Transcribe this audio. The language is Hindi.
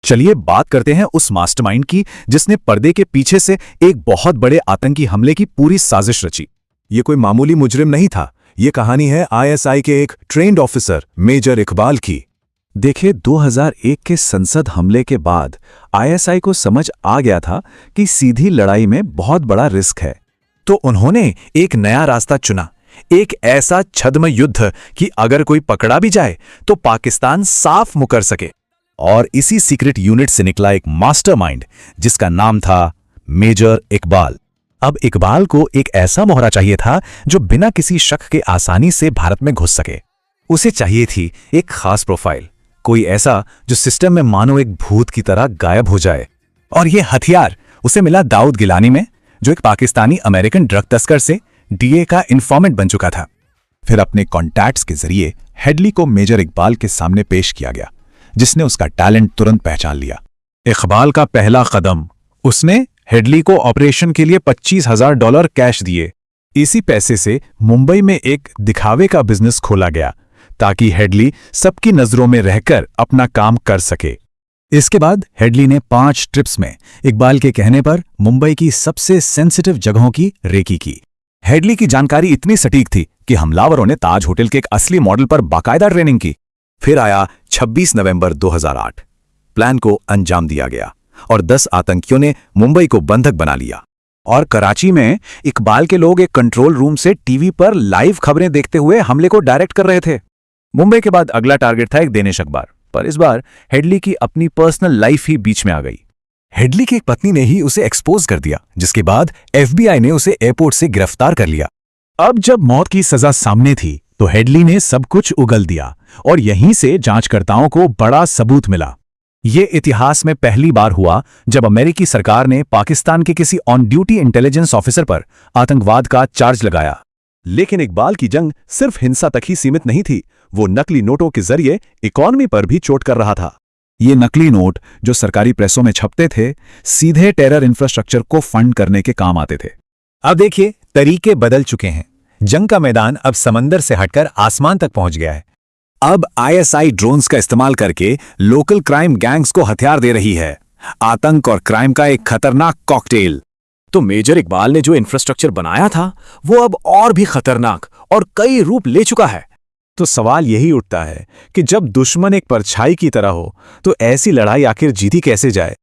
चलिए बात करते हैं उस मास्टरमाइंड की जिसने पर्दे के पीछे से एक बहुत बड़े आतंकी हमले की पूरी साजिश रची। ये कोई मामूली मुजरिम नहीं था। ये कहानी है आईएसआई के एक ट्रेंड ऑफिसर मेजर इकबाल की। देखिए, 2001 के संसद हमले के बाद आईएसआई को समझ आ गया था कि सीधी लड़ाई में बहुत बड़ा रिस्क है। तो उन्होंने एक नया रास्ता चुना, एक ऐसा छद्म युद्ध कि अगर कोई पकड़ा भी जाए तो पाकिस्तान साफ मुकर सके। और इसी सीक्रेट यूनिट से निकला एक मास्टरमाइंड जिसका नाम था मेजर इकबाल। अब इकबाल को एक ऐसा मोहरा चाहिए था जो बिना किसी शक के आसानी से भारत में घुस सके। उसे चाहिए थी एक खास प्रोफाइल, कोई ऐसा जो सिस्टम में मानो एक भूत की तरह गायब हो जाए। और यह हथियार उसे मिला दाऊद गिलानी में, जो एक पाकिस्तानी अमेरिकन ड्रग तस्कर से डीए का इन्फॉर्मेंट बन चुका था। फिर अपने कॉन्टैक्ट्स के जरिए हेडली को मेजर इकबाल के सामने पेश किया गया, जिसने उसका टैलेंट तुरंत पहचान लिया। इकबाल का पहला कदम, उसने हेडली को ऑपरेशन के लिए $25,000 कैश दिए। इसी पैसे से मुंबई में एक दिखावे का बिजनेस खोला गया ताकि हेडली सबकी नजरों में रहकर अपना काम कर सके। इसके बाद हेडली ने 5 ट्रिप्स में इकबाल के कहने पर मुंबई की सबसे सेंसिटिव जगहों की रेकी की। हेडली की जानकारी इतनी सटीक थी कि हमलावरों ने ताज होटल के एक असली मॉडल पर बाकायदा ट्रेनिंग की। फिर आया 26 नवंबर 2008। प्लान को अंजाम दिया गया और 10 आतंकियों ने मुंबई को बंधक बना लिया। और कराची में इकबाल के लोग एक कंट्रोल रूम से टीवी पर लाइव खबरें देखते हुए हमले को डायरेक्ट कर रहे थे। मुंबई के बाद अगला टारगेट था एक देनिश अखबार, पर इस बार हेडली की अपनी पर्सनल लाइफ ही बीच में आ गई। हेडली की एक पत्नी ने ही उसे एक्सपोज कर दिया, जिसके बाद एफबीआई ने उसे एयरपोर्ट से गिरफ्तार कर लिया। अब जब मौत की सजा सामने थी तो हेडली ने सब कुछ उगल दिया और यहीं से जांचकर्ताओं को बड़ा सबूत मिला। ये इतिहास में पहली बार हुआ जब अमेरिकी सरकार ने पाकिस्तान के किसी ऑन ड्यूटी इंटेलिजेंस ऑफिसर पर आतंकवाद का चार्ज लगाया। लेकिन इकबाल की जंग सिर्फ हिंसा तक ही सीमित नहीं थी। वो नकली नोटों के जरिए इकॉनमी पर भी चोट कर रहा था। ये नकली नोट जो सरकारी प्रेसों में छपते थे, सीधे टेरर इंफ्रास्ट्रक्चर को फंड करने के काम आते थे। अब देखिए, तरीके बदल चुके हैं। जंग का मैदान अब समंदर से हटकर आसमान तक पहुंच गया है। अब आईएसआई ड्रोन्स का इस्तेमाल करके लोकल क्राइम गैंग्स को हथियार दे रही है। आतंक और क्राइम का एक खतरनाक कॉकटेल। तो मेजर इकबाल ने जो इंफ्रास्ट्रक्चर बनाया था वो अब और भी खतरनाक और कई रूप ले चुका है। तो सवाल यही उठता है कि जब दुश्मन एक परछाई की तरह हो तो ऐसी लड़ाई आखिर जीती कैसे जाए।